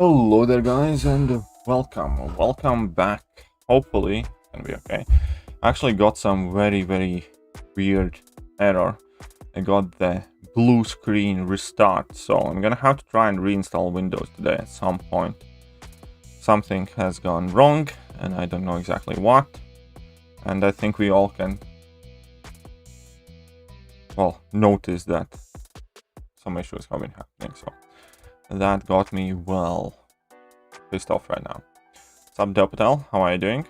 Hello there guys and welcome back. Hopefully it's gonna be okay. I actually got some very weird error. I got the blue screen restart, so I'm gonna have to try and reinstall Windows today at some point. Something has gone wrong and I don't know exactly what, and I think we all can notice that some issues have been happening, so that got me pissed off right now. What's up, Delpatel? How are you doing?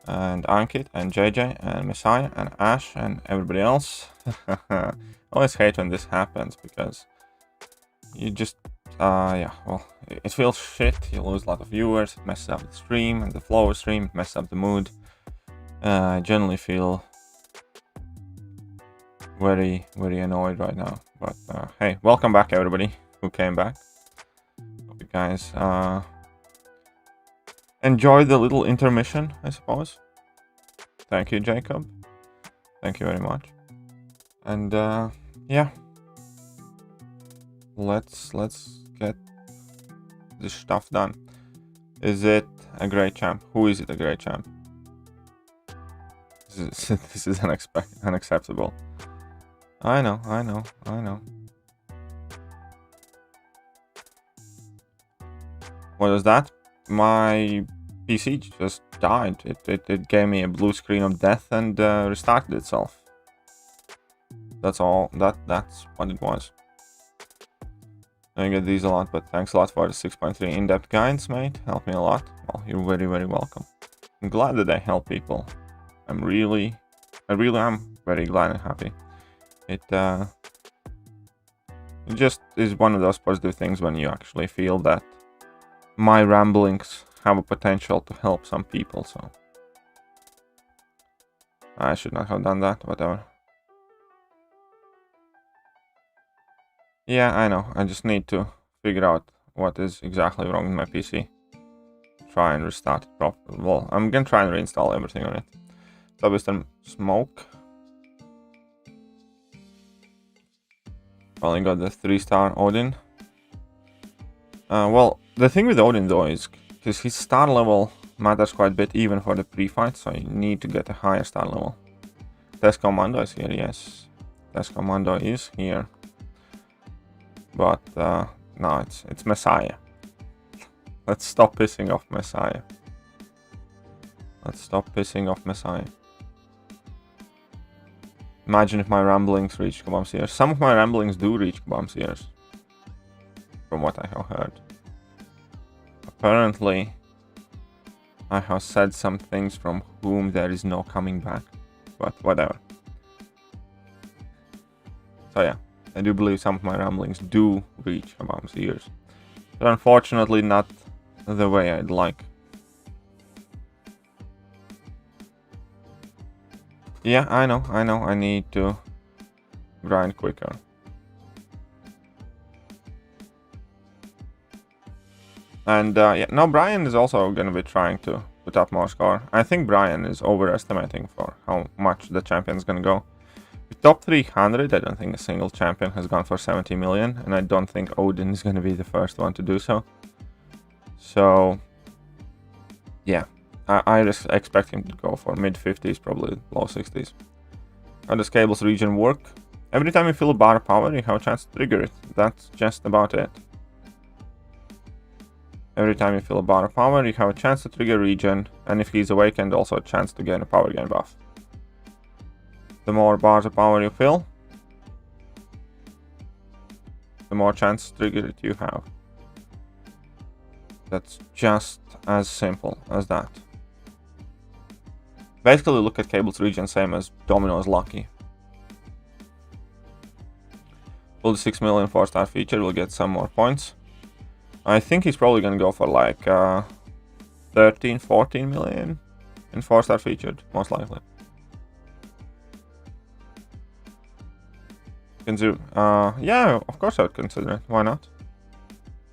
And Ankit and JJ and Messiah and Ash and everybody else. I always hate when this happens because you just it feels shit. You lose a lot of viewers, it messes up the stream and the flow of stream, it messes up the mood. I generally feel very annoyed right now, but hey, welcome back everybody who came back. Hope you guys enjoy the little intermission, I suppose. Thank you, Jacob. Thank you very much. And yeah, let's get this stuff done. Is it a great champ? Who is it a great champ? This is unacceptable. I know. What was that? My PC just died. It gave me a blue screen of death and restarted itself. That's all. That's what it was. I get these a lot, but thanks a lot for the 6.3 in-depth guides, mate. Helped me a lot. Well, you're very welcome. I'm glad that I help people. I really am very glad and happy. It just is one of those positive things when you actually feel that my ramblings have a potential to help some people, so I should not have done that, whatever. Yeah, I know, I just need to figure out what is exactly wrong with my PC. Try and restart it properly. Well, I'm gonna try and reinstall everything on it. So Mr. Smoke. Finally got the 3-star Odin. Well, the thing with Odin though is because his star level matters quite a bit even for the pre-fight, so you need to get a higher star level. Test Commando is here, yes. Test Commando is here. But no, it's Messiah. Let's stop pissing off Messiah. Let's stop pissing off Messiah. Imagine if my ramblings reach Kebab's ears. Some of my ramblings do reach Kebab's ears, from what I have heard. Apparently, I have said some things from whom there is no coming back, but whatever. So yeah, I do believe some of my ramblings do reach Kebab's ears, but unfortunately not the way I'd like. Yeah, I know, I need to grind quicker. And yeah, no, Brian is also going to be trying to put up more score. I think Brian is overestimating for how much the champion is going to go. With top 300, I don't think a single champion has gone for 70 million, and I don't think Odin is going to be the first one to do so. So, yeah, I just expect him to go for mid-50s, probably low 60s. How does Cable's region work? Every time you fill a bar of power, you have a chance to trigger it. That's just about it. Every time you fill a bar of power, you have a chance to trigger regen, and if he's awakened, also a chance to gain a power gain buff. The more bars of power you fill, the more chance to trigger it you have. That's just as simple as that. Basically, look at Cable's region, same as Domino's Lucky. Pull the 6 million 4-star feature, will get some more points. I think he's probably gonna go for like 13-14 million in 4-star featured, most likely. Consider, yeah, of course I would consider it. Why not?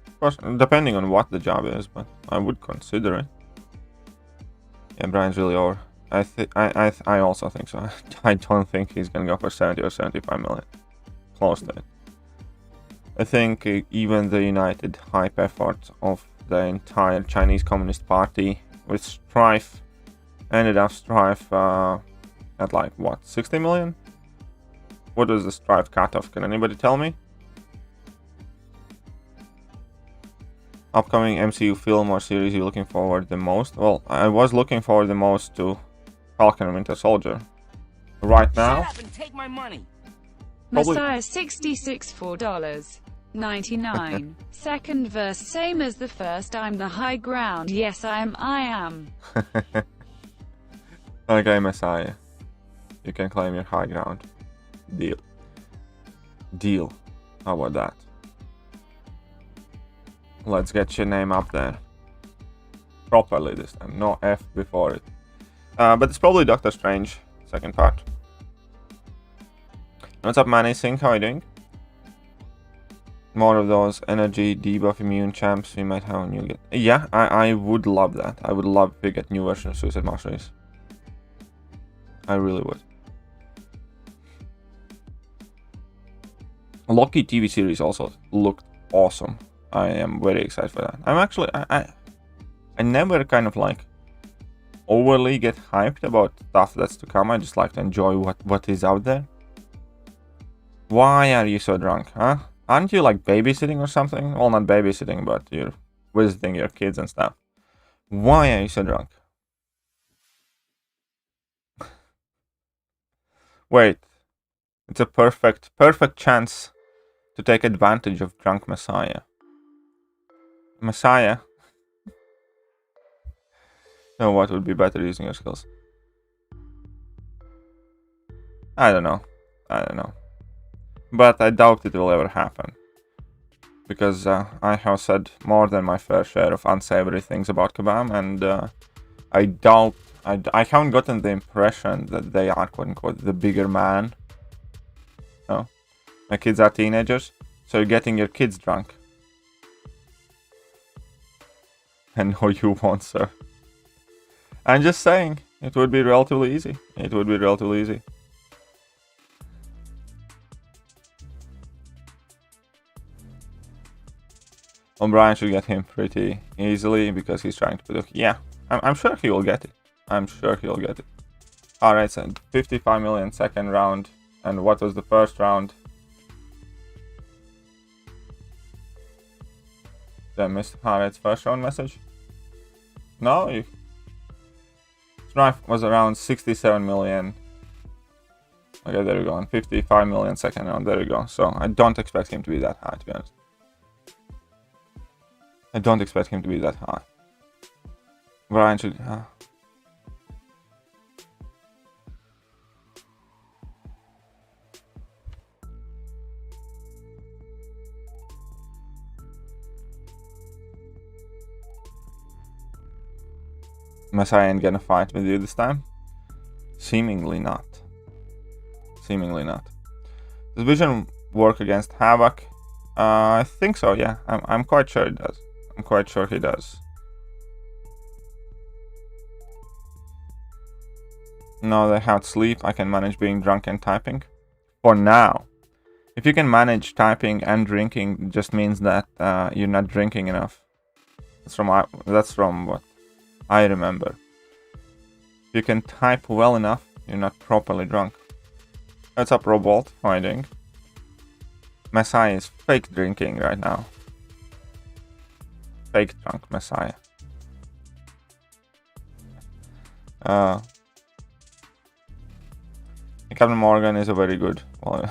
Of course, depending on what the job is, but I would consider it. Yeah, Brian's really over. I also think so. I don't think he's gonna go for 70 or 75 million. Close to it. I think even the united hype efforts of the entire Chinese Communist Party with Strife ended up Strife at like what, 60 million? What was the Strife cutoff? Can anybody tell me? Upcoming MCU film or series you looking forward the most? Well, I was looking forward the most to Falcon and Winter Soldier. Right now, Shut up and take my money. probably... Messiah 66 $4.99. Second verse same as the first. I'm the high ground. Yes, I am. Okay, Messiah. You can claim your high ground. Deal. Deal. How about that? Let's get your name up there. Properly this time. No F before it. But it's probably Doctor Strange. Second part. What's up, Manny Sink? How are you doing? More of those energy debuff immune champs we might have when you get... Yeah, I would love that. I would love if we get new version of Suicide Master Race. I really would. Loki TV series also looked awesome. I am very excited for that. I'm actually... I never kind of like overly get hyped about stuff that's to come. I just like to enjoy what is out there. Why are you so drunk, huh? Aren't you like babysitting or something? Well, not babysitting, but you're visiting your kids and stuff. Why are you so drunk? Wait. It's a perfect chance to take advantage of drunk Messiah. Messiah? No, what would be better using your skills? I don't know. But I doubt it will ever happen. Because I have said more than my fair share of unsavory things about Kabam, and I doubt... I haven't gotten the impression that they are, quote-unquote, the bigger man. No. My kids are teenagers, so you're getting your kids drunk. And no, you won't, sir. I'm just saying, it would be relatively easy. It would be relatively easy. O'Brien should get him pretty easily because he's trying to put... Yeah, I'm sure he will get it. I'm sure he'll get it. Alright, so 55 million second round. And what was the first round? Did I miss Harriet's first round message? No? Strife was around 67 million. Okay, there we go. And 55 million second round. There we go. So I don't expect him to be that high, to be honest. I don't expect him to be that high. Brian should... Messiah ain't gonna fight with you this time? Seemingly not. Seemingly not. Does Vision work against Havoc? I think so, yeah. I'm quite sure it does. I'm quite sure he does. No, they have sleep. I can manage being drunk and typing. For now. If you can manage typing and drinking, it just means that you're not drinking enough. That's from what I remember. If you can type well enough, you're not properly drunk. What's up, Robolt? How are you doing? Messiah is fake drinking right now. Fake drunk Messiah. Captain Morgan is a very good... Well,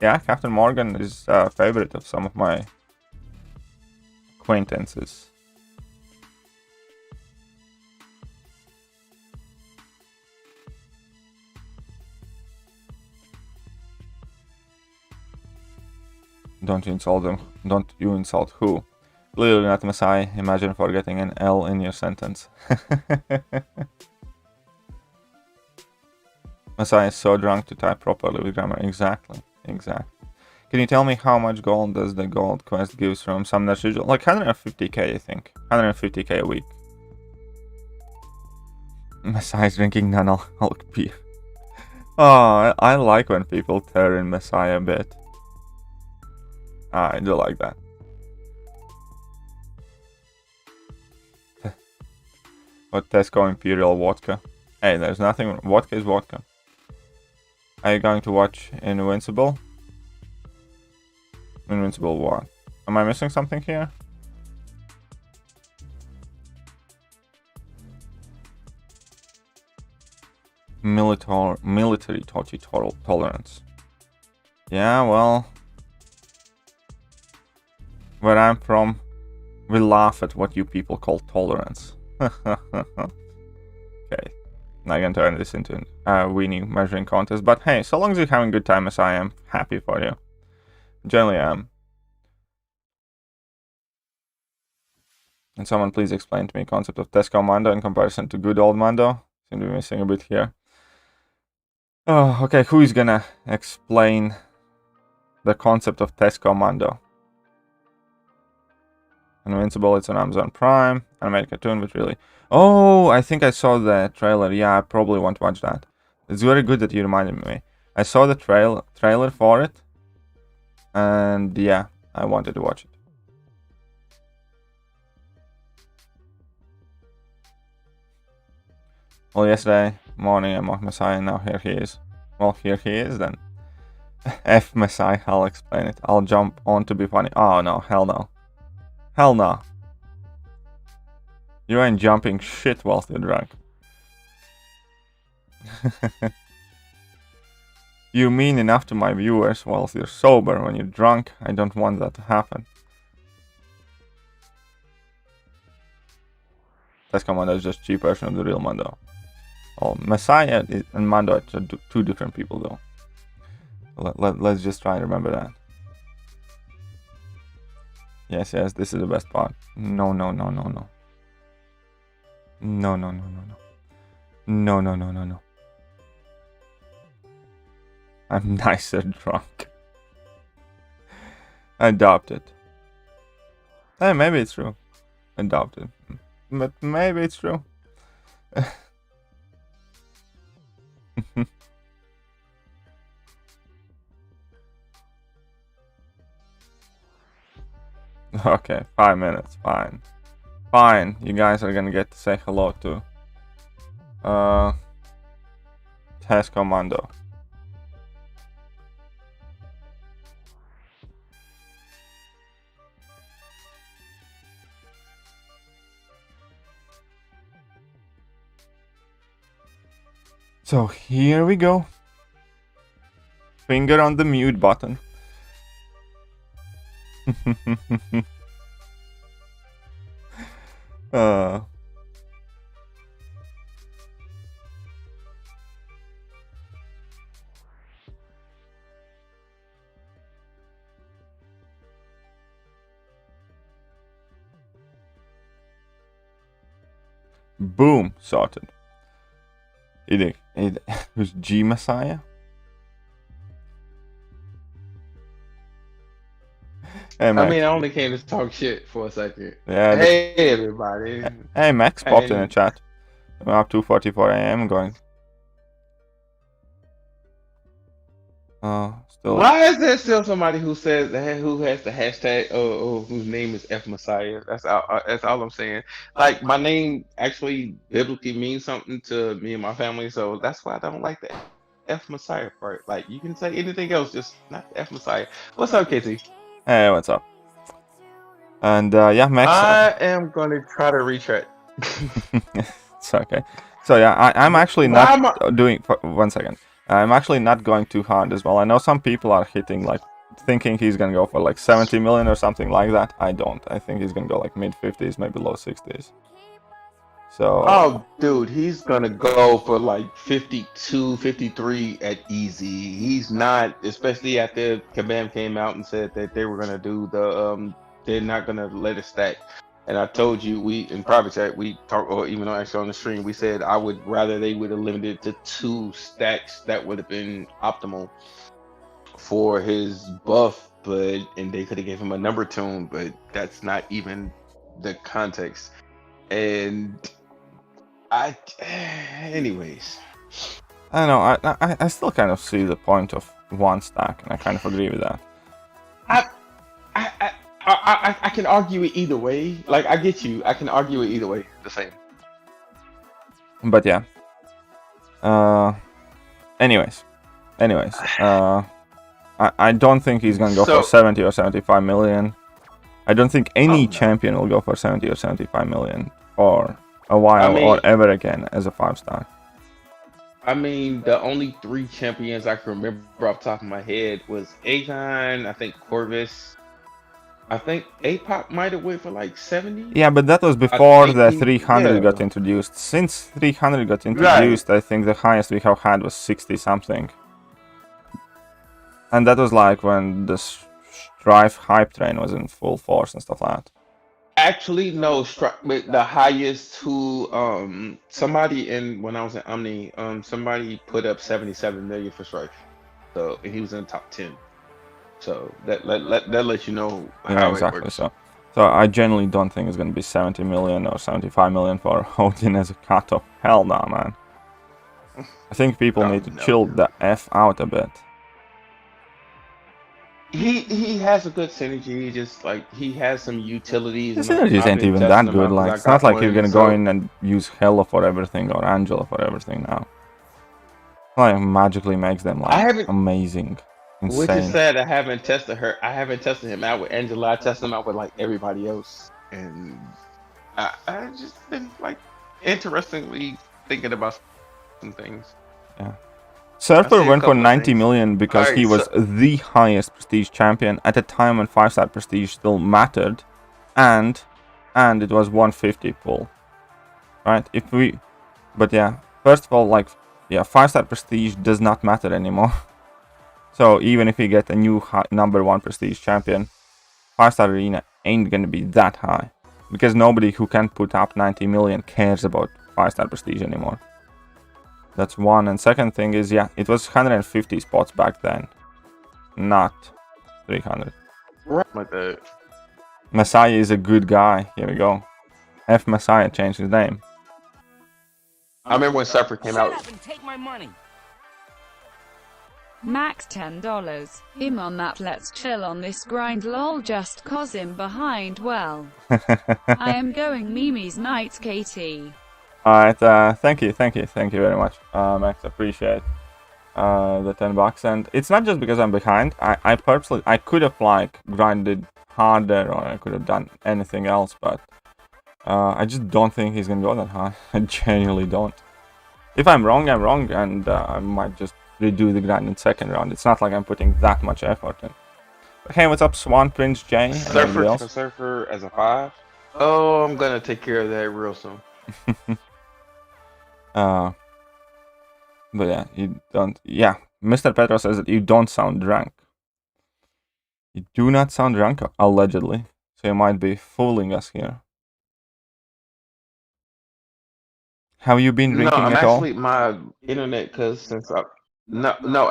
yeah, Captain Morgan is a favorite of some of my acquaintances. Don't you insult them. Don't you insult who? Clearly not Messiah. Imagine forgetting an L in your sentence. Messiah is so drunk to type properly with grammar. Exactly. Exactly. Can you tell me how much gold does the gold quest gives from Summoner Sigil? Like 150k, I think. 150k a week. Messiah is drinking non-alcoholic beer. Oh, I like when people tear in Messiah a bit. I do like that. What Tesco Imperial Vodka? Hey, there's nothing. Vodka is vodka. Are you going to watch Invincible? Invincible what? Am I missing something here? Military tolerance. Yeah, well, where I'm from, we laugh at what you people call tolerance. Okay, not gonna turn this into a weenie measuring contest, but hey, so long as you're having a good time as I am, happy for you. Generally am. And someone please explain to me the concept of Tesco Mando in comparison to good old Mando. Seem to be missing a bit here. Oh, okay, who is gonna explain the concept of Tesco Mando? Invincible, it's on Amazon Prime. Animated cartoon, but really... Oh, I think I saw the trailer. Yeah, I probably won't watch that. It's very good that you reminded me. I saw the trailer for it. And yeah, I wanted to watch it. Well, yesterday morning I mocked Messiah, and now here he is. Well, here he is then. F Messiah, I'll explain it. I'll jump on to be funny. Oh no, hell no. Hell no. You ain't jumping shit whilst you're drunk. You mean enough to my viewers whilst you're sober. When you're drunk, I don't want that to happen. Tesco Mando is just cheap version of the real Mando. Well, Messiah and Mando are two different people though. Let's just try and remember that. Yes, this is the best part. No. No. I'm nicer drunk. Adopted. Hey, maybe it's true. Adopted. But maybe it's true. Okay, 5 minutes, fine. Fine, you guys are gonna get to say hello to Tesco Mando. So here we go. Finger on the mute button. Boom, sorted. Who's G Messiah? Hey, Max. I mean, I only came to talk shit for a second. Yeah. Hey, everybody. Hey, Max popped in the chat. I'm up 2:44 a.m. going. Still. Why is there still somebody who says who has the hashtag whose name is F Messiah? That's all I'm saying. Like, my name actually biblically means something to me and my family, so that's why I don't like the F Messiah part. Like, you can say anything else, just not the F Messiah. What's up, KT? Hey, what's up? And yeah, Max. I am gonna try to retract. It's okay. So yeah, I'm actually not doing. 1 second. I'm actually not going too hard as well. I know some people are hitting, like, thinking he's gonna go for like 70 million or something like that. I don't. I think he's gonna go like mid 50s, maybe low 60s. So. Oh, dude, he's gonna go for like 52, 53 at easy. He's not, especially after Kabam came out and said that they were gonna do the they're not gonna let it stack. And I told you, we in private chat, we talked, or even though actually on the stream, we said I would rather they would have limited to 2 stacks. That would have been optimal for his buff, and they could have gave him a number tune, but that's not even the context. And anyways, I don't know. I still kind of see the point of 1 stack, and I kind of agree with that. I can argue it either way. Like I get you. I can argue it either way. The same. But yeah. Anyways. I don't think he's gonna go for 70 or 75 million. I don't think any champion will go for 70 or 75 million for a while or ever again as a 5-star. I mean, the only 3 champions I can remember off the top of my head was Aegon, I think Corvus. I think APOC might have went for like 70. Yeah, but that was before the 300 got introduced. Since 300 got introduced, I think the highest we have had was 60 something. And that was like when the Strife hype train was in full force and stuff like that. Actually, no. The highest who somebody when I was in Omni, somebody put up 77 million for Strife. So and he was in the top 10. So that lets you know how exactly. it works. So I genuinely don't think it's gonna be 70 million or 75 million for Odin as a cutoff. Hell no, man. I think people need to chill the F out a bit. He has a good synergy. Just like he has some utilities. The synergies ain't even that good. Like it's not like you're gonna go in and use Hela for everything or Angela for everything now. Like magically makes them like amazing, insane. Which is sad. I haven't tested her. I haven't tested him out with Angela. I tested him out with like everybody else, and I just been like interestingly thinking about some things. Yeah. Surfer went for 90 million because he was the highest prestige champion at a time when 5-star prestige still mattered, and it was 150 pull, right? But yeah, first of all, like, yeah, 5-star prestige does not matter anymore. So even if you get a new number 1 prestige champion, 5-star arena ain't gonna be that high because nobody who can put up 90 million cares about 5-star prestige anymore. That's one. And second thing is, yeah, it was 150 spots back then, not 300. Right, like that. Messiah is a good guy. Here we go. F Messiah changed his name. I remember when Surfer came out. Shut up and take my money. Max $10. Him on that let's chill on this grind lol just cause him behind well. I am going Mimi's nights KT. Alright, thank you very much, Max, appreciate the $10, and it's not just because I'm behind. I purposely, I could have like grinded harder or I could have done anything else, but I just don't think he's gonna go that high. I genuinely don't. If I'm wrong, I'm wrong, and I might just redo the grind in second round. It's not like I'm putting that much effort in. But hey, what's up, Swan Prince J? Surfer as a 5? Oh, I'm gonna take care of that real soon. But yeah, you don't. Yeah, Mr. Petro says that you don't sound drunk. You do not sound drunk, allegedly. So you might be fooling us here. Have you been drinking at all? No, actually, my internet, because since I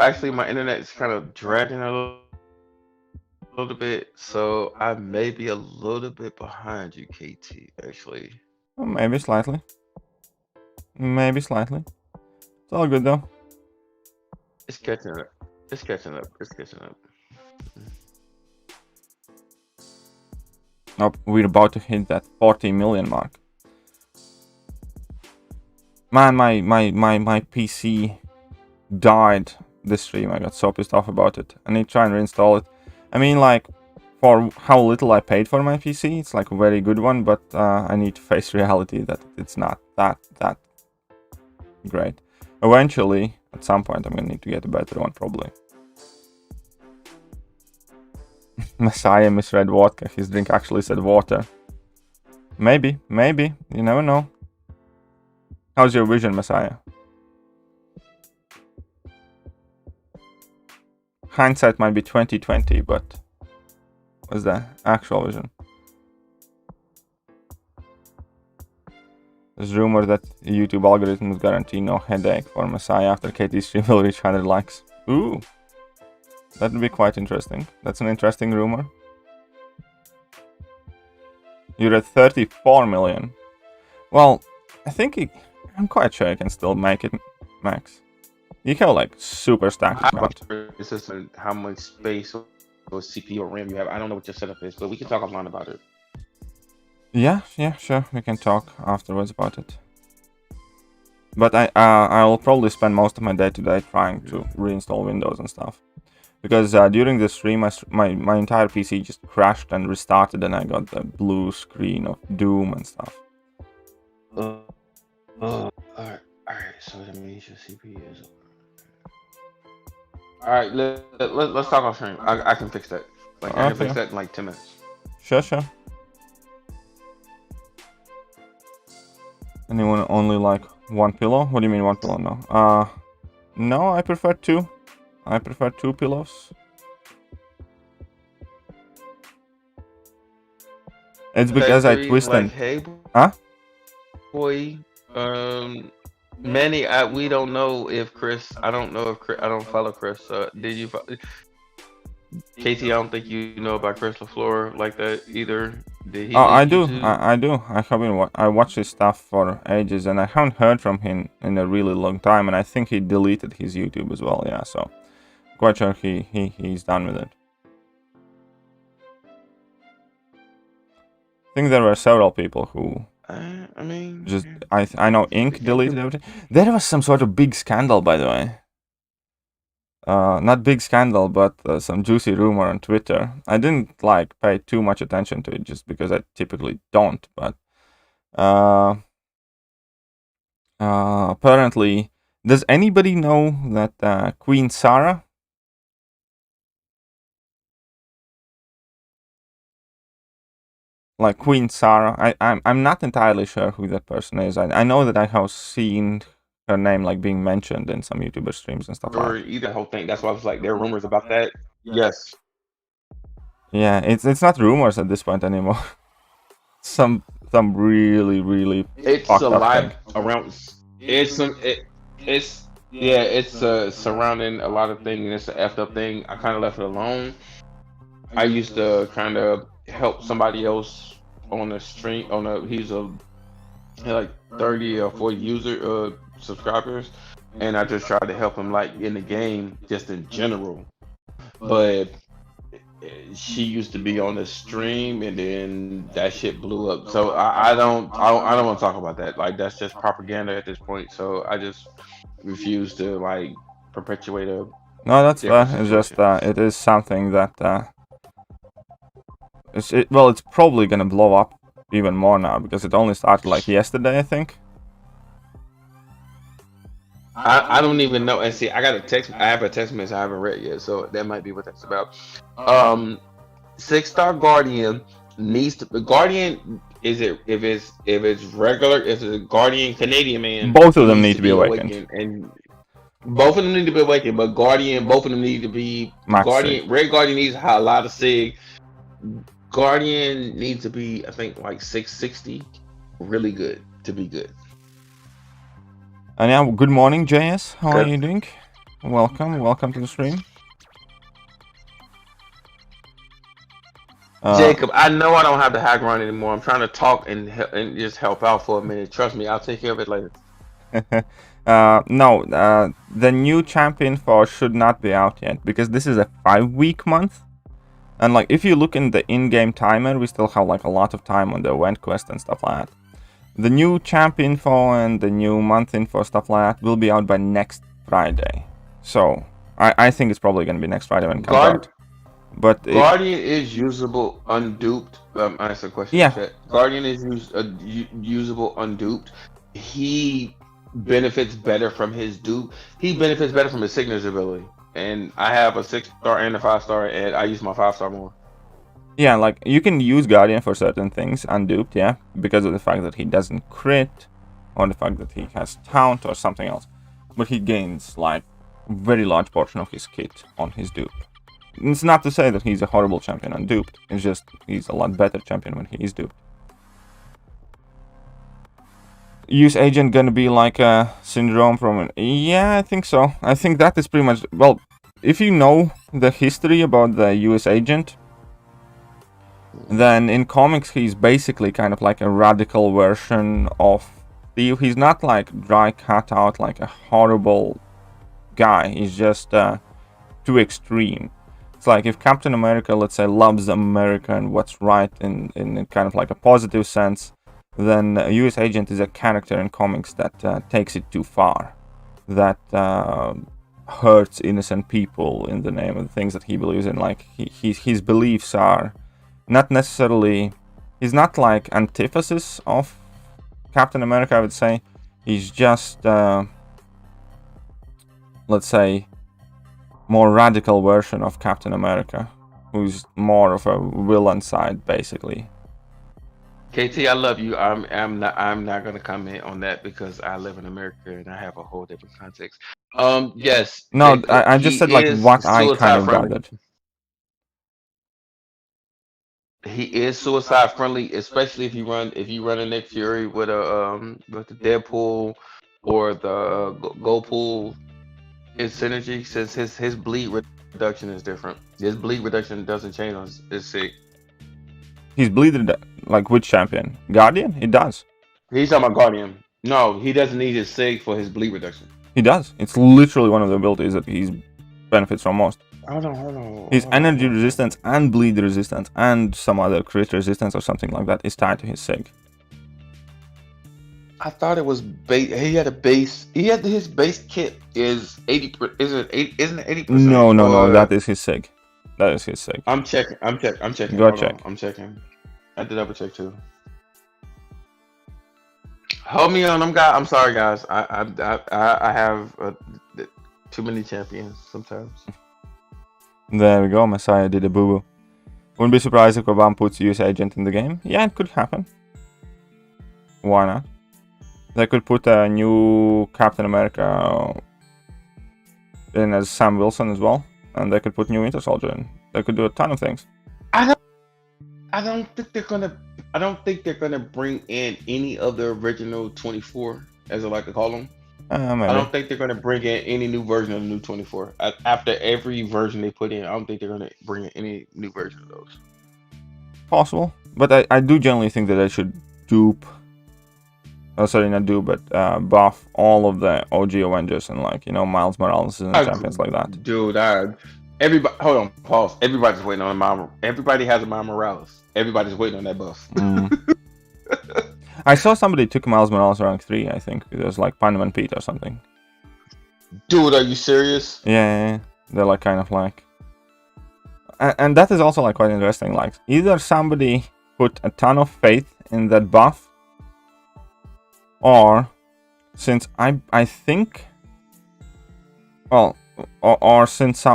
actually my internet is kind of dragging a little bit, so I may be a little bit behind you, KT. Actually, well, maybe slightly. Maybe slightly. It's all good though. It's catching up. It's catching up. It's catching up. Oh, we're about to hit that 40 million mark. Man, my PC died this stream. I got so pissed off about it. I need to try and reinstall it. I mean, like, for how little I paid for my PC, it's like a very good one, but I need to face reality that it's not that great. Eventually, at some point, I'm gonna need to get a better one, probably. Messiah misread vodka. His drink actually said water. Maybe, you never know. How's your vision, Messiah? Hindsight might be 20/20, but what's the actual vision? There's rumor that YouTube algorithms guarantee no headache for Messiah after KT's stream will reach 100 likes. Ooh, that would be quite interesting. That's an interesting rumor. You're at 34 million. Well, I think I'm quite sure I can still make it, Max. You have like super stacked account. This isn't how much space CPU or RAM you have. I don't know what your setup is, but we can talk offline about it. Yeah, sure. We can talk afterwards about it. But I'll probably spend most of my day today trying to reinstall Windows and stuff. Because during the stream, my entire PC just crashed and restarted, and I got the blue screen of Doom and stuff. Alright. So that means your CPU is. Alright, let's talk off stream. I can fix that. Like I can fix that in like 10 minutes. Sure. Anyone only like one pillow? What do you mean one pillow? No. No, I prefer two. I prefer two pillows. It's because I twisted. Like, hey, huh? Boy, Manny, we don't know if Chris. I don't know if Chris. I don't follow Chris. Did you? KT, I don't think you know about Chris LaFleur like that either. Did he? Oh, I do. I do. I have been. I watched his stuff for ages, and I haven't heard from him in a really long time. And I think he deleted his YouTube as well. Yeah, so quite sure he's done with it. I think there were several people who. I mean, just I know Ink deleted everything. There was some sort of big scandal, by the way. Not big scandal, but some juicy rumor on Twitter. I didn't like pay too much attention to it just because I typically don't. But apparently, does anybody know that Queen Sarah? Like Queen Sarah, I'm not entirely sure who that person is. I know that I have seen her name like being mentioned in some YouTuber streams and stuff. Or either whole thing. That's why I was like, there are rumors about that. Yes. Yeah, it's not rumors at this point anymore. some really. It's a lot around. It's surrounding a lot of things, and it's an effed up thing. I kind of left it alone. I used to kind of help somebody else on a stream. He's like 30 or 40 subscribers, and I just tried to help him like in the game, just in general. But she used to be on the stream, and then that shit blew up. So I don't want to talk about that. Like that's just propaganda at this point. So I just refuse to like perpetuate a. No, that's fair. It's just it is something that. It's probably gonna blow up even more now because it only started like yesterday, I think. I don't even know. And see, I got a text. I have a text message I haven't read yet, so that might be what that's about. 6-star Guardian needs to. Guardian is it if it's regular? If it's a Guardian Canadian man, both of them need to be awakened. And both of them need to be awakened. But Guardian, both of them need to be Guardian. Red Guardian needs a lot of sig. Guardian needs to be, I think, like 660. Really good to be good. And yeah, good morning, JS. How are you doing? Welcome to the stream. Jacob, I know I don't have the hack run anymore. I'm trying to talk and just help out for a minute. Trust me, I'll take care of it later. No, the new champion for should not be out yet because this is a 5-week month. And like, if you look in the in-game timer, we still have like a lot of time on the event quest and stuff like that. The new champ info and the new month info, stuff like that, will be out by next Friday. So, I think it's probably going to be next Friday when it comes out. But Guardian is usable unduped. Answer the question. Yeah. Guardian is usable unduped. He benefits better from his dupe. He benefits better from his signature ability. And I have a 6-star and a 5-star, and I use my 5-star more. Yeah, like you can use Guardian for certain things unduped, yeah, because of the fact that he doesn't crit, or the fact that he has taunt or something else. But he gains like a very large portion of his kit on his dupe. It's not to say that he's a horrible champion unduped. It's just he's a lot better champion when he is duped. Use agent gonna be like a syndrome from an... Yeah, I think so. I think that is pretty much... Well, if you know the history about the US agent, then in comics he's basically kind of like a radical version of Steve. He's not like dry cut out like a horrible guy. He's just too extreme. It's like if Captain America, let's say, loves America and what's right in kind of like a positive sense, then US Agent is a character in comics that takes it too far, that hurts innocent people in the name of the things that he believes in. Like his beliefs are not necessarily, he's not like antithesis of Captain America, I would say. He's just, let's say, more radical version of Captain America, who's more of a villain side, basically. KT, I love you. I'm not gonna comment on that because I live in America and I have a whole different context. Yes. No, I just said like what I kind of friendly. gathered. He is suicide friendly, especially if you run a Nick Fury with the Deadpool or the Goldpool in synergy, since his bleed reduction is different. His bleed reduction doesn't change on his sig. He's bleeding like which champion? Guardian? It does. He's talking about Guardian. No, he doesn't need his sig for his bleed reduction. He does. It's literally one of the abilities that he benefits from most. Hold on. His energy resistance and bleed resistance and some other crit resistance or something like that is tied to his sig. I thought it was he had a base. His base kit is 80. Isn't it 80%? No. That is his sig. That is his sig. I'm checking. Go check. I'm checking. I did double check too. Hold me on. I'm sorry, guys. I have too many champions sometimes. There we go. Messiah did a boo-boo. Wouldn't be surprised if Obama puts US Agent in the game. Yeah, it could happen. Why not? They could put a new Captain America in as Sam Wilson as well, and they could put new Winter Soldier in. They could do a ton of things. I don't think they're gonna bring in any of the original 24, as I like to call them. Maybe. I don't think they're gonna bring in any new version of the new 24. After every version they put in, I don't think they're gonna bring in any new version of those. Possible, but I do generally think that they should dupe. Sorry, not do, but buff all of the OG Avengers and Miles Morales and champions like that. Dude, everybody, hold on, pause. Everybody's waiting on everybody has a Miles Morales. Everybody's waiting on that buff. I saw somebody took Miles Morales rank 3, I think. It was like Pandaman Pete or something. Dude, are you serious? Yeah. They're like kind of like... And that is also like quite interesting. Like either somebody put a ton of faith in that buff, or since I think, well, or since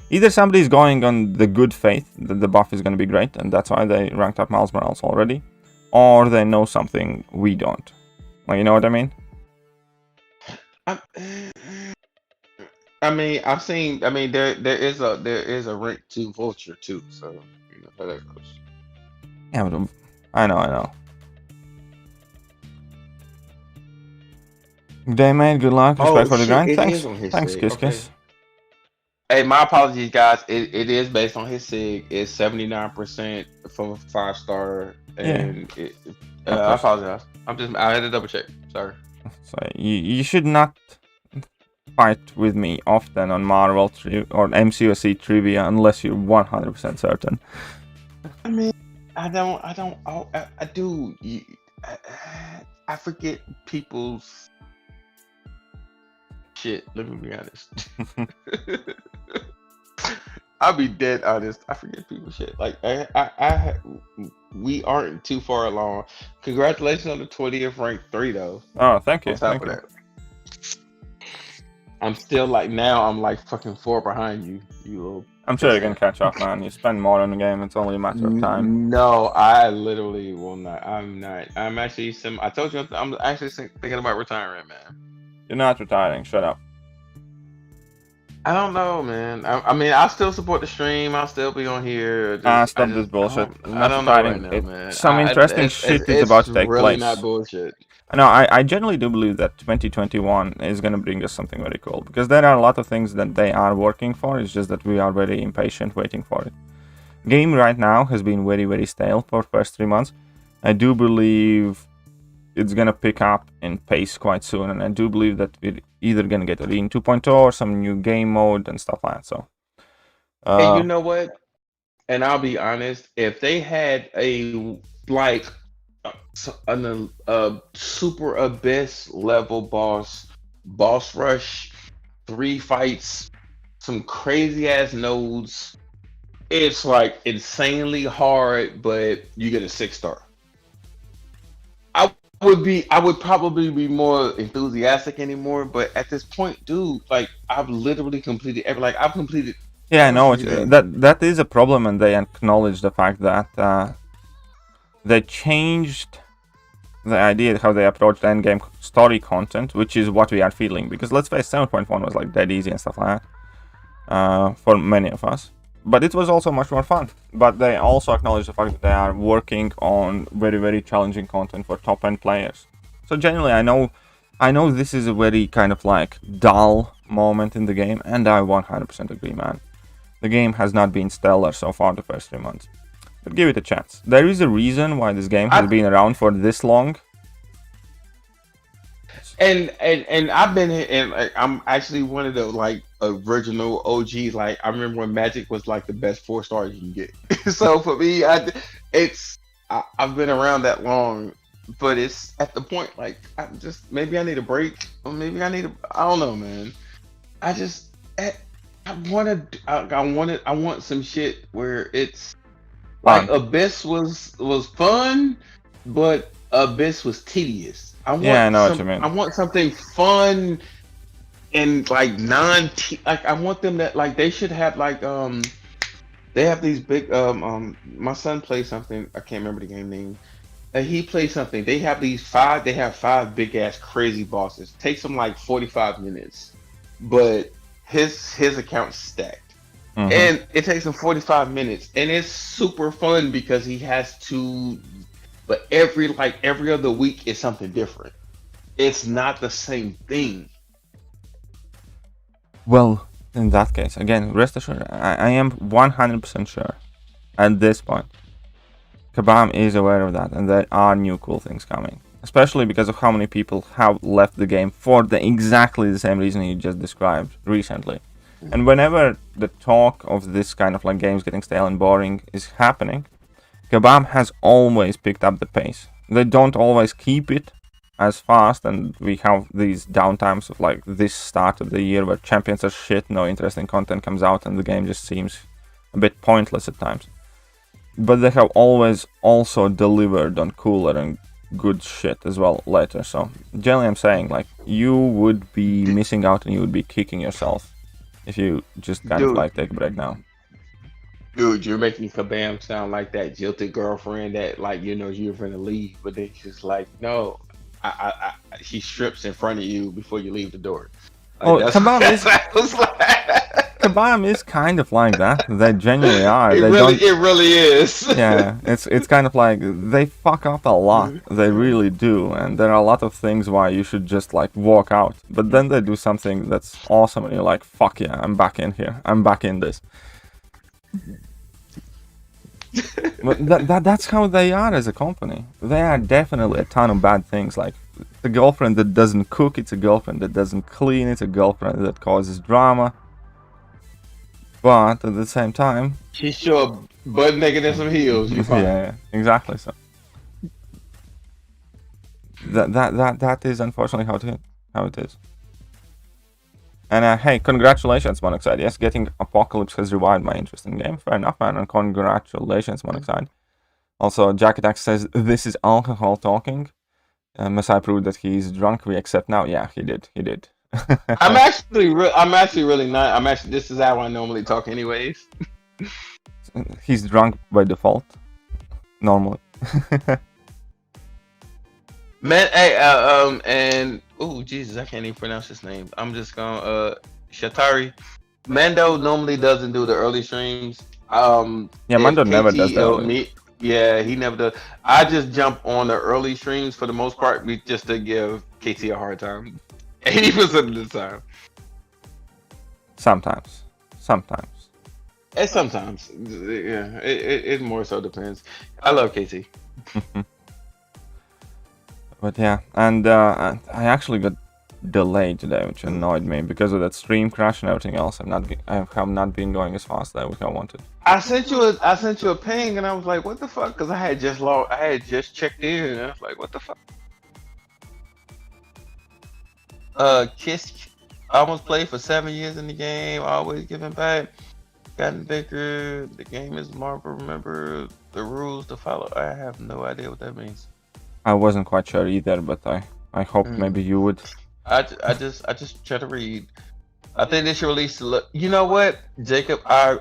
either somebody's going on the good faith that the buff is going to be great, and that's why they ranked up Miles Morales already, or they know something we don't. Like, you know what I mean? I mean, I've seen. I mean, there is a rank 2 vulture too, so you know how that goes. Yeah, but I know. Day mate, good luck. Respect for the grind. Thanks, Kiss. Hey, my apologies, guys. It is based on his sig. It's 79% for 5-star, and I apologize. I had to double check. Sorry. So you should not fight with me often on Marvel or MCOC trivia unless you're 100% certain. I mean, I do. I forget people's shit. Let me be honest. I'll be dead honest. I forget people's shit. Like we aren't too far along. Congratulations on the 20th rank 3 though. Oh, thank you. Thank you. I'm still like I'm like fucking 4 behind you. You little. I'm sure you can catch up, man. You spend more on the game. It's only a matter of time. No, I literally will not. I'm not. I'm actually I told you I'm actually thinking about retiring, man. You're not retiring. Shut up. I don't know, man. I mean, I'll still support the stream. I'll still be on here. Stop this bullshit. I don't know right now, man. Some interesting shit is about to take really place. Not bullshit. No, I generally do believe that 2021 is going to bring us something very cool, because there are a lot of things that they are working for. It's just that we are very impatient waiting for it. Game right now has been very, very stale for first 3 months. I do believe it's going to pick up in pace quite soon, and I do believe that we're either going to get Odin 2.0 or some new game mode and stuff like that. So And you know what? And I'll be honest, if they had a like a super abyss level boss rush, 3 fights, some crazy ass nodes, it's like insanely hard, but you get a 6 star. I would probably be more enthusiastic anymore, but at this point, dude, like I've literally completed I've completed Yeah, I know everything. that is a problem, and they acknowledge the fact that they changed the idea how they approached endgame story content, which is what we are feeling. Because let's face 7.1 was like dead easy and stuff like that for many of us, but it was also much more fun. But they also acknowledge the fact that they are working on very, very challenging content for top end players. So generally, I know this is a very kind of like dull moment in the game, and I 100% agree, man. The game has not been stellar so far the first 3 months. But give it a chance. There is a reason why this game has been around for this long. And I've been here, and like, I'm actually one of the like original OGs. Like I remember when Magic was like the best 4 stars you can get. So for me, I've been around that long, but it's at the point like I'm just maybe I need a break, or maybe I don't know, man. I just I want some shit where it's like Abyss was fun, but Abyss was tedious. I know what you mean. I want something fun and like like I want them that like they should have like they have these big my son plays something, I can't remember the game name. He plays something. They have 5 big ass crazy bosses. Takes them like 45 minutes. But his account's stacked. And it takes him 45 minutes, and it's super fun because he has to. But every other week is something different. It's not the same thing. Well, in that case, again, rest assured, I am 100% sure at this point, Kabam is aware of that, and there are new cool things coming. Especially because of how many people have left the game for exactly the same reason you just described recently. And whenever the talk of this kind of like games getting stale and boring is happening, Kabam has always picked up the pace. They don't always keep it as fast, and we have these downtimes of like this start of the year where champions are shit, no interesting content comes out, and the game just seems a bit pointless at times. But they have always also delivered on cooler and good shit as well later. So generally I'm saying like you would be missing out and you would be kicking yourself if you just kind of like take a break now. Dude, you're making Kabam sound like that jilted girlfriend that like you're gonna leave, but then she's like, no, she strips in front of you before you leave the door. Like, Kabam is kind of like that. They genuinely are. It really is. Yeah, it's kind of like they fuck up a lot. They really do, and there are a lot of things why you should just like walk out. But then they do something that's awesome, and you're like, fuck yeah, I'm back in here. I'm back in this. But that's how they are as a company. They are definitely a ton of bad things. Like the girlfriend that doesn't cook, it's a girlfriend that doesn't clean, it's a girlfriend that causes drama. But at the same time, she's sure butt naked in some heels. Yeah, exactly. So that is unfortunately how it is. And hey, congratulations, Monoxide. Yes, getting Apocalypse has revived my interest in the game. Fair enough, man. And congratulations, Monoxide. Also, Jack Attack says this is alcohol talking. Messiah proved that he's drunk. We accept now. Yeah, he did. I'm actually really not. This is how I normally talk, anyways. He's drunk by default. Normally. Man, hey, and oh Jesus, I can't even pronounce his name. I'm just gonna Shatari. Mando normally doesn't do the early streams. Yeah, Mando never does that. Yeah, he never does. I just jump on the early streams for the most part, just to give KT a hard time. 80% of the time. Sometimes. And sometimes, yeah, it more so depends. I love KT. But yeah, and I actually got delayed today, which annoyed me because of that stream crash and everything else. I have not been going as fast as I wanted. I sent you a ping, and I was like, "What the fuck?" Because I had just checked in, and I was like, "What the fuck?" Kiss. I almost played for 7 years in the game. Always giving back. Gotten bigger. The game is Marvel. Remember the rules to follow. I have no idea what that means. I wasn't quite sure either, but I hoped maybe you would. I just try to read. I think they should release the. You know what, Jacob? I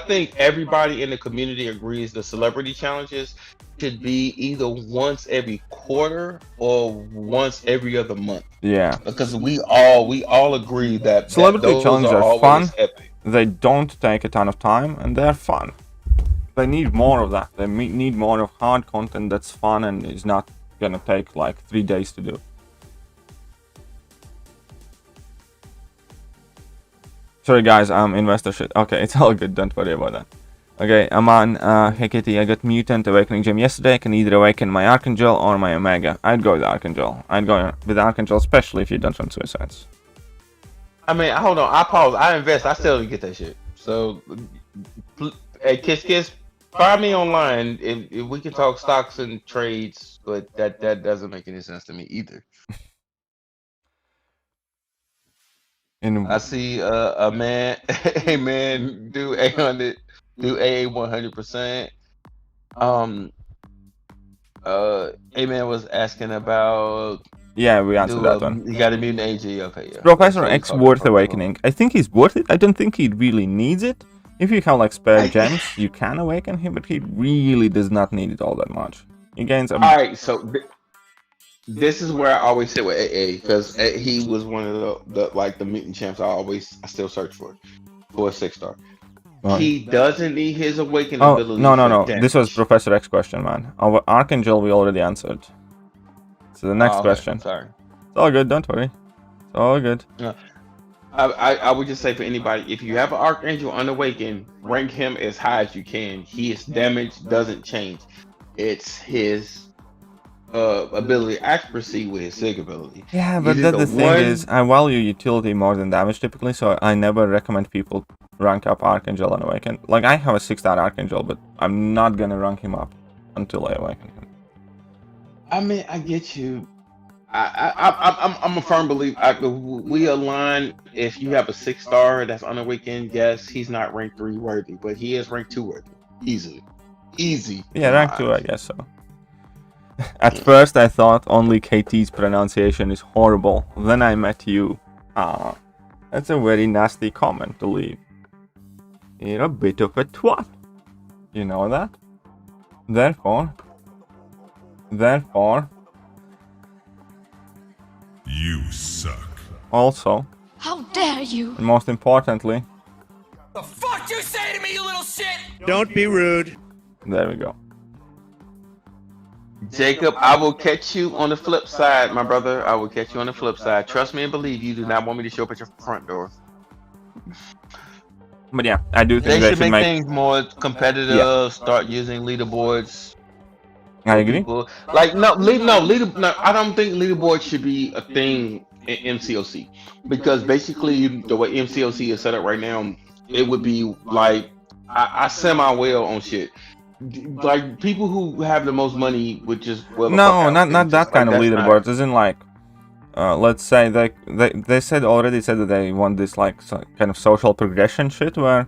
think everybody in the community agrees the celebrity challenges should be either once every quarter or once every other month. Yeah. Because we all agree that celebrity challenges are fun. Epic. They don't take a ton of time, and they're fun. They need more of that. They need more of hard content that's fun and is not gonna take like 3 days to do. Sorry guys, I'm investor shit. Okay, it's all good, don't worry about that. Okay, I'm on, hey Kitty, I got Mutant Awakening Gem yesterday. I can either awaken my Archangel or my Omega. I'd go with Archangel. I'd go with Archangel, especially if you don't run suicides. I mean, hold on, I pause. I invest. I still get that shit. So, hey, Kiss, find me online if we can talk stocks and trades, but that doesn't make any sense to me either. I see a man do 800, do AA 100%. A man was asking about. Yeah, we answered that one. You got a mutant AG, okay, yeah. Professor X worth awakening. I think he's worth it. I don't think he really needs it. If you have like spare gems, you can awaken him, but he really does not need it all that much. He gains a... Alright, so this is where I always sit with AA, because he was one of the mutant champs I still search for a 6-star. He doesn't need his awakening ability. No. This was Professor X question, man. Our Archangel we already answered. So the next question. Sorry. It's all good, don't worry. It's all good. I would just say for anybody, if you have an Archangel unawakened, rank him as high as you can. His damage doesn't change. It's his ability accuracy with his sig ability. Yeah, but the thing is, I value utility more than damage typically, so I never recommend people rank up Archangel unawakened. Like, I have a 6-star Archangel, but I'm not gonna rank him up until I awaken him. I mean, I get you. I'm a firm believer. We align. If you have a 6-star that's unawakened, yes, he's not rank 3 worthy, but he is rank 2 worthy. Easy. Yeah, rank 2, I guess so. At first, I thought only KT's pronunciation is horrible. Then I met you. That's a very nasty comment to leave. You're a bit of a twat. You know that? Therefore, you suck. Also, how dare you? And most importantly, the fuck you say to me, you little shit? Don't be rude. There we go. Jacob, I will catch you on the flip side, my brother. I will catch you on the flip side. Trust me and believe you do not want me to show up at your front door. But yeah, I do think they should make things more competitive. Yeah. Start using leaderboards. I agree. People. Like no, I don't think leaderboards should be a thing in MCOC, because basically the way MCOC is set up right now, it would be like I semi-whale on shit. Like people who have the most money would just not that kind of leaderboards. Isn't like let's say they said that they want this like kind of social progression shit where,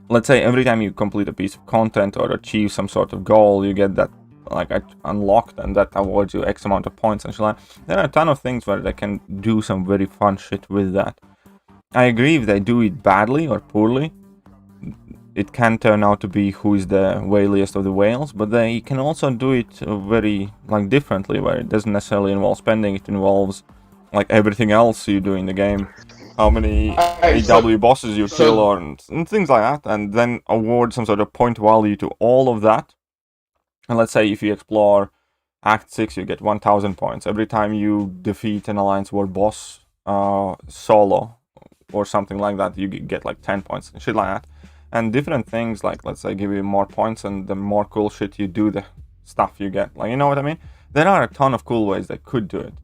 let's say, every time you complete a piece of content or achieve some sort of goal, you get that like unlocked, and that awards you X amount of points and shit like. There are a ton of things where they can do some very fun shit with that. I agree, if they do it badly or poorly, it can turn out to be who is the whaliest of the whales, but they can also do it very like differently, where it doesn't necessarily involve spending. It involves like everything else you do in the game, how many AW bosses you kill, or and things like that, and then award some sort of point value to all of that. And let's say if you explore Act 6, you get 1000 points. Every time you defeat an Alliance War boss solo or something like that, you get like 10 points and shit like that. And different things, like, let's say, give you more points, and the more cool shit you do, the stuff you get. Like, you know what I mean? There are a ton of cool ways they could do it.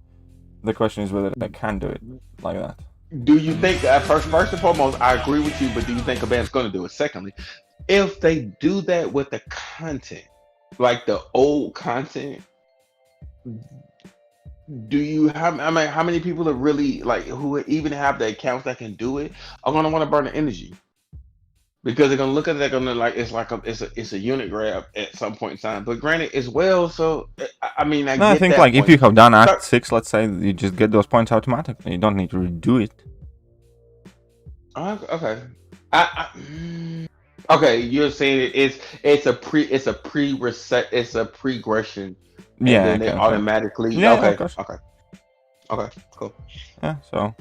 The question is whether they can do it like that. Do you think first and foremost, I agree with you, but do you think a band's going to do it? Secondly, if they do that with the content, like the old content, do you I mean, how many people are really like who even have the accounts that can do it are going to want to burn the energy? Because they're gonna look at it, they're gonna like it's a unit grab at some point in time. But granted, as well, so I mean, I No, I get think that like if point. you have done Act Start- 6, let's say, you just get those points automatically. You don't need to redo it. Okay, okay, you're saying it's a pregression, and Yeah, then they kind of thing. automatically Yeah, okay, of course. okay, cool. Yeah, so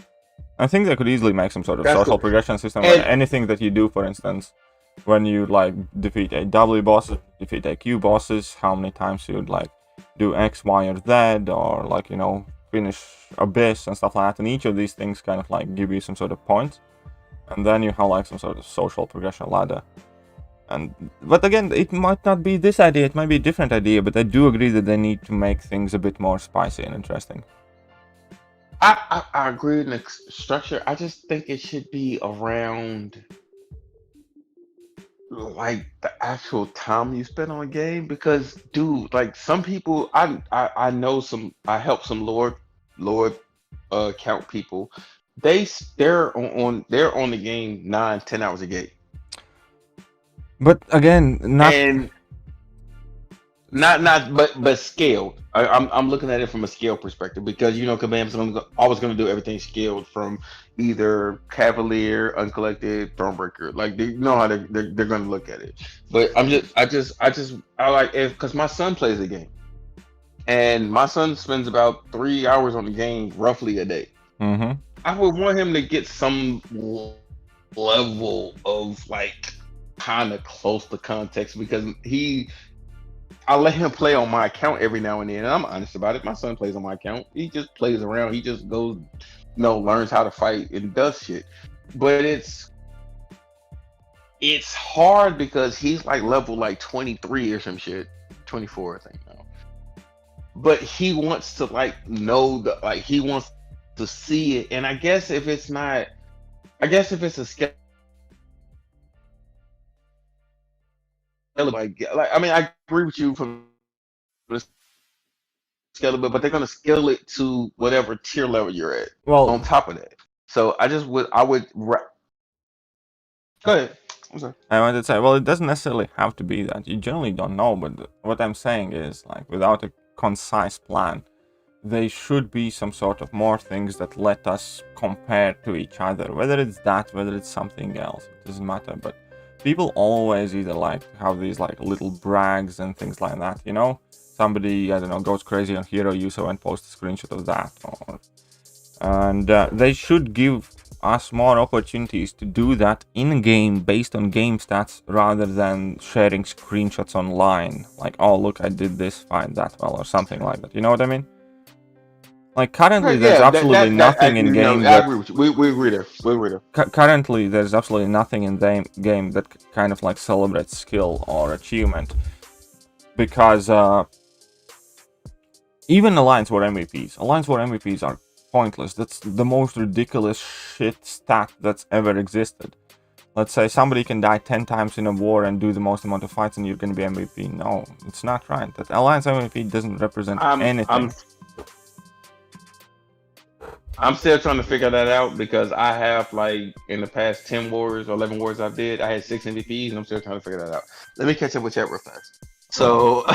I think they could easily make some sort of That's social cool. progression system And- where anything that you do, for instance, when you like defeat a W bosses, defeat a Q bosses, how many times you'd like do X, Y, or Z, or like, you know, finish Abyss and stuff like that. And each of these things kind of like give you some sort of points. And then you have like some sort of social progression ladder. But again, it might not be this idea, it might be a different idea, but I do agree that they need to make things a bit more spicy and interesting. I agree in the structure. I just think it should be around like the actual time you spend on a game because dude, like some people I know some I help some Lord count people. They're on the game 9-10 hours a game. But again, not And not but scaled. I'm looking at it from a scale perspective because you know Kabam's always gonna do everything scaled from either Cavalier, Uncollected, Thronebreaker. Like they know how they're gonna look at it. But I like it because my son plays the game, and my son spends about 3 hours on the game roughly a day. Mm-hmm. I would want him to get some level of like kind of close to context because I let him play on my account every now and then, and I'm honest about it. My son plays on my account. He just plays around. He just goes, learns how to fight and does shit. But it's hard because he's like level like 23 or some shit, 24 I think now. But he wants to like know he wants to see it, and I guess if it's a scale. Like I mean, I agree with you from the scale of it, but they're gonna scale it to whatever tier level you're at. Well, On top of that, so I would. Go ahead. I'm sorry. I wanted to say, well, it doesn't necessarily have to be that. You generally don't know, but what I'm saying is, like, without a concise plan, there should be some sort of more things that let us compare to each other. Whether it's that, whether it's something else, it doesn't matter. But people always either like to have these like little brags and things like that, you know? Somebody, I don't know, goes crazy on hero user and posts a screenshot of that. And they should give us more opportunities to do that in-game based on game stats rather than sharing screenshots online. Like, oh, look, I did this fight that well or something like that. You know what I mean? Like, currently, there's absolutely nothing in game I agree with you. We agree there. We agree there. Currently, there's absolutely nothing in the game that kind of like celebrates skill or achievement. Because even Alliance War MVPs are pointless. That's the most ridiculous shit stat that's ever existed. Let's say somebody can die 10 times in a war and do the most amount of fights and you're gonna be MVP. No, it's not right. That Alliance MVP doesn't represent anything. I'm still trying to figure that out because I have like in the past 10 wars or 11 wars I had 6 MVPs and I'm still trying to figure that out. Let me catch up with chat real fast. So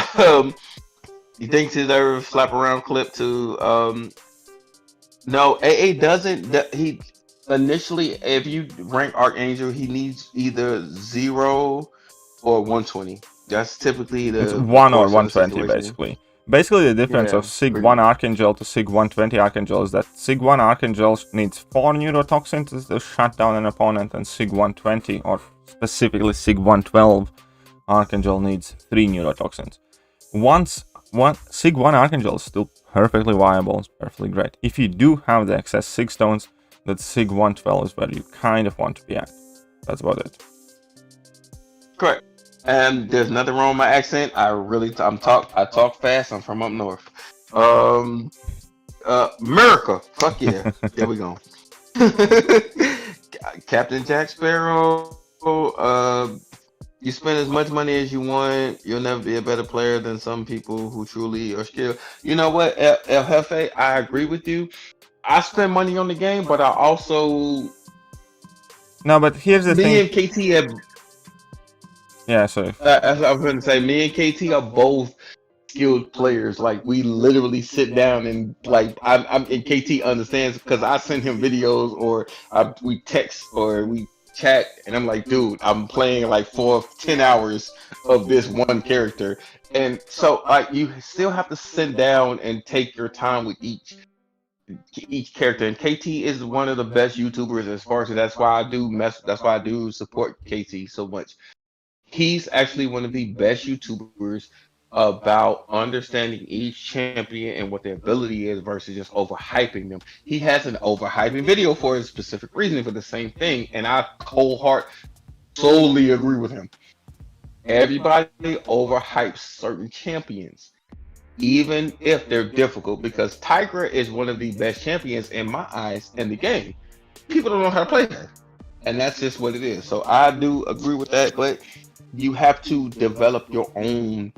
you think to their slap around clip to no, AA doesn't. He initially, if you rank Archangel, he needs either 0 or 120. That's typically it's 1 or 120 basically. Basically, the difference of Sig 1 Archangel to Sig 120 Archangel is that Sig 1 Archangel needs 4 neurotoxins to shut down an opponent, and Sig 120, or specifically Sig 112 Archangel, needs 3 neurotoxins. Sig 1 Archangel is still perfectly viable, it's perfectly great. If you do have the excess Sig stones, that Sig 112 is where you kind of want to be at. That's about it. Correct. And there's nothing wrong with my accent. I talk fast. I'm from up north. America. Fuck yeah. There we go. Captain Jack Sparrow. You spend as much money as you want. You'll never be a better player than some people who truly are skilled. You know what, El Jefe? I agree with you. I spend money on the game, but I also No, but here's the thing. me and KT have. Yeah, sorry. As I was going to say, me and KT are both skilled players. Like we literally sit down and like I'm and KT understands because I send him videos or we text or we chat and I'm like, dude, I'm playing like 10 hours of this one character, and so like you still have to sit down and take your time with each character. And KT is one of the best YouTubers as far as that's why I do support KT so much. He's actually one of the best YouTubers about understanding each champion and what their ability is versus just overhyping them. He has an overhyping video for a specific reason for the same thing, and I solely agree with him. Everybody overhypes certain champions, even if they're difficult, because Tigra is one of the best champions in my eyes in the game. People don't know how to play her, and that's just what it is. So I do agree with that, but you have to develop your own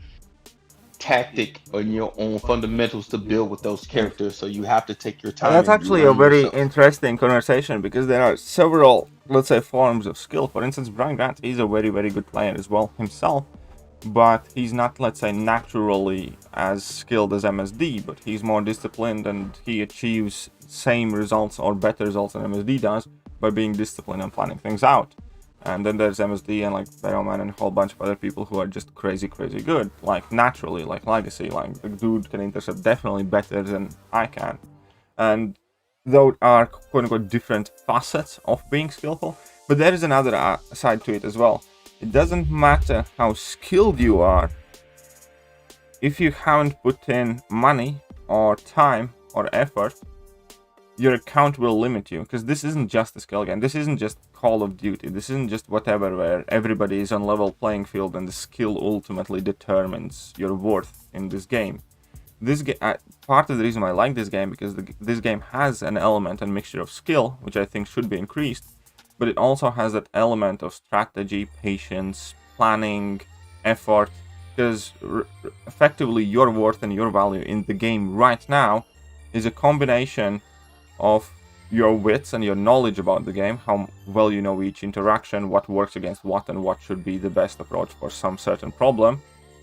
tactic and your own fundamentals to build with those characters, so you have to take your time. That's actually a very interesting conversation because there are several, let's say, forms of skill. For instance, Brian Grant is a very, very good player as well himself, but he's not, let's say, naturally as skilled as MSD, but he's more disciplined and he achieves same results or better results than MSD does by being disciplined and planning things out. And then there's MSD and like Baroman and a whole bunch of other people who are just crazy good, like naturally, like Legacy, like the dude can intercept definitely better than I can. And those are quote-unquote different facets of being skillful, but there is another side to it as well. It doesn't matter how skilled you are if you haven't put in money or time or effort. Your account will limit you, because this isn't just a skill game. This isn't just Call of Duty. This isn't just whatever where everybody is on level playing field and the skill ultimately determines your worth in this game. This part of the reason why I like this game because this game has an element and mixture of skill, which I think should be increased, but it also has that element of strategy, patience, planning, effort, because effectively your worth and your value in the game right now is a combination of your wits and your knowledge about the game, how well you know each interaction, what works against what, and what should be the best approach for some certain problem.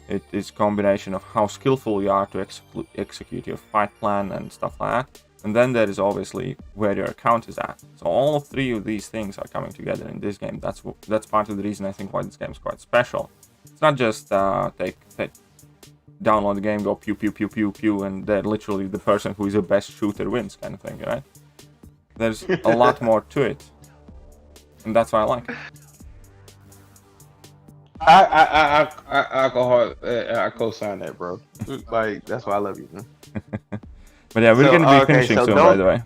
It is a combination of how skillful you are to execute your fight plan and stuff like that. And then there is obviously where your account is at. So all three of these things are coming together in this game. That's part of the reason I think why this game is quite special. It's not just download the game, go pew pew pew pew pew, and then literally the person who is the best shooter wins kind of thing, right? There's a lot more to it, and that's why I like it. I go hard. I co-sign that, bro. Like that's why I love you, man. But yeah, we're gonna be finishing soon, by the way.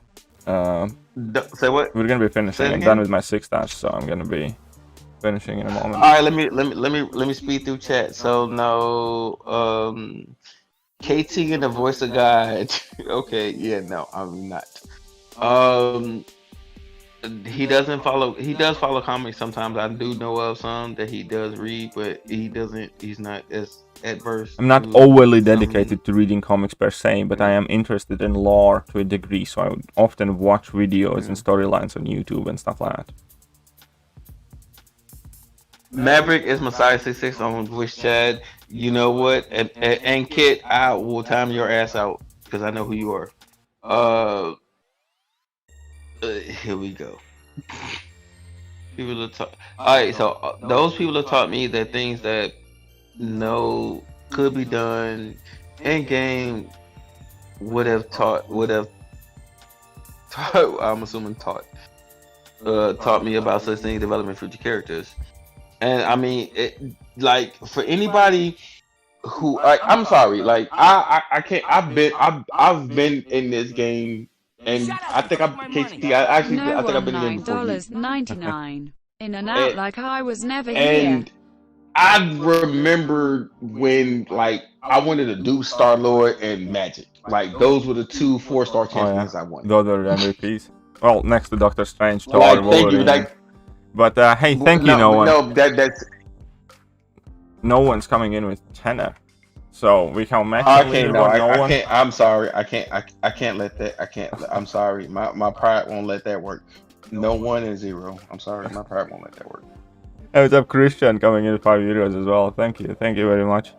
Say what? We're gonna be finishing. I'm done with my 6 dash, so I'm gonna be finishing in a moment. All right, let me speed through chat. So no, KT and the voice of God. Okay, yeah, no, I'm not. He doesn't follow. He does follow comics sometimes. I do know of some that he does read, but he doesn't. He's not as adverse. I'm not overly dedicated to reading comics per se, but I am interested in lore to a degree. So I would often watch videos and storylines on YouTube and stuff like that. Maverick is Messiah 66 on voice chat. You know what? And Kit, I will time your ass out because I know who you are. Here we go. People have taught. All right, so those people have taught me that things that could be done in game would have taught. I'm assuming taught me about such things, development future characters. And I mean, like for anybody who, I'm sorry, like I can't. I've been in this game. And I think I think I've been in $9.99 in and out like I was never here. And I remember when like I wanted to do Star-Lord and Magic. Like those were the two 4-star champions I wanted. Those are MVPs. Well, next to Doctor Strange, Thor, Like, thank you. Wolverine. Like, But hey, thank you, no one. No, that's. No one's coming in with tenor. So we can match. I can't. No, no I one. can't. I'm sorry. I can't. I can't let that. I can't. I'm sorry. My pride won't let that work. No 1 and 0. I'm sorry. My pride won't let that work. Hey, what's up, Christian? Coming in 5 euros as well. Thank you. Thank you very much.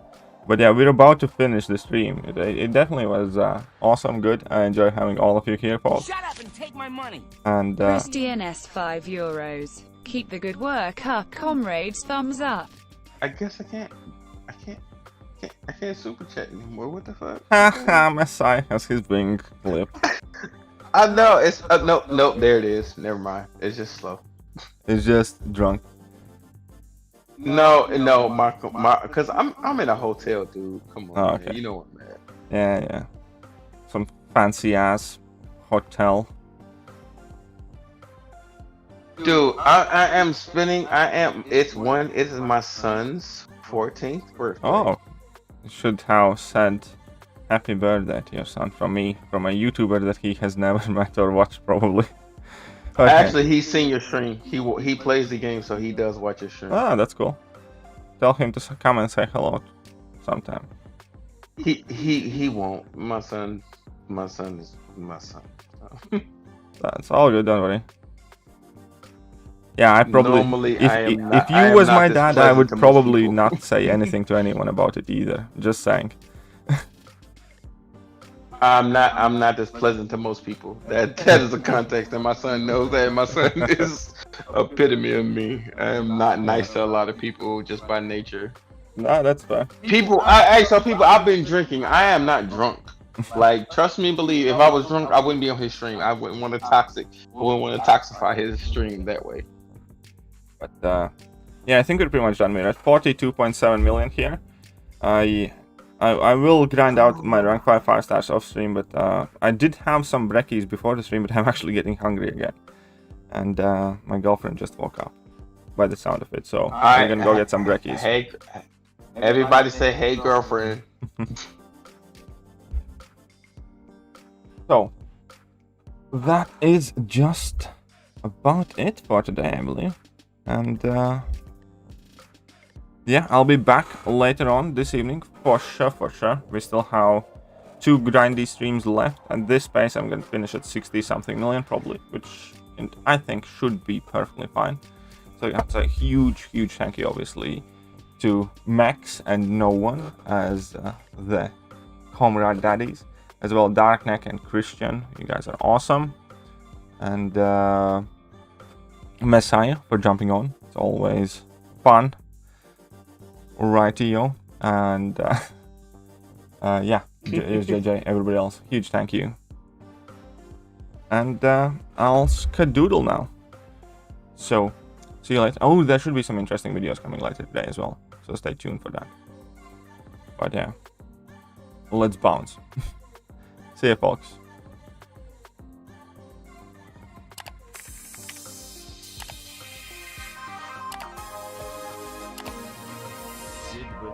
But yeah, we're about to finish the stream. It definitely was awesome, good. I enjoy having all of you here, folks. Shut up and take my money. And Christian S 5 euros. Keep the good work up, comrades. Thumbs up. I guess I can't super chat anymore. What the fuck? haha, Messiah has his wing clip. I know it's no. There it is. Never mind. It's just slow. It's just drunk. No, my, cause I'm in a hotel, dude. Come on, Oh, man. okay. You know what, man. Yeah. Some fancy ass hotel. Dude, I am spending. It's my son's 14th birthday. Oh, you should have said happy birthday to your son from me, from a YouTuber that he has never met or watched, probably. Okay. Actually, he's seen your stream. He plays the game, so he does watch your stream. Ah, that's cool. Tell him to come and say hello sometime. He won't. My son is my son. That's all good, don't worry. Yeah, I probably. Normally, if you was my dad, I would probably not say anything to anyone about it either. Just saying. I'm not this pleasant to most people. That is the context, and my son knows that. My son is epitome of me. I am not nice to a lot of people just by nature. No, that's fair. People, I've been drinking. I am not drunk. Like, trust me, believe. If I was drunk, I wouldn't be on his stream. I wouldn't want to toxify his stream that way. But yeah, I think we're pretty much done. We're at 42.7 million here. I will grind out my rank 5 stars off stream, but I did have some brekkies before the stream, but I'm actually getting hungry again. And my girlfriend just woke up by the sound of it, so I'm gonna go get some brekkies. Hey, everybody say, hey, girlfriend. So, that is just about it for today, I believe. And yeah, I'll be back later on this evening for sure. We still have 2 grindy streams left. At this pace, I'm gonna finish at 60-something million probably, which I think should be perfectly fine. So that's a huge thank you, obviously, to Max and No One as the Comrade daddies, as well Darkneck and Christian. You guys are awesome, and Messiah for jumping on. It's always fun. Rightio, and yeah, here's JJ, everybody else, huge thank you. And I'll skedoodle now. So, see you later. Oh, there should be some interesting videos coming later today as well, so stay tuned for that. But yeah, let's bounce. See ya, folks.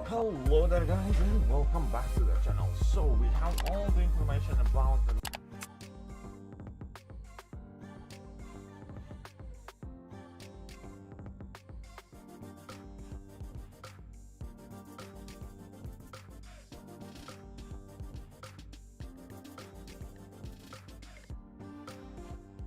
Hello there, guys, and welcome back to the channel. So we have all the information about the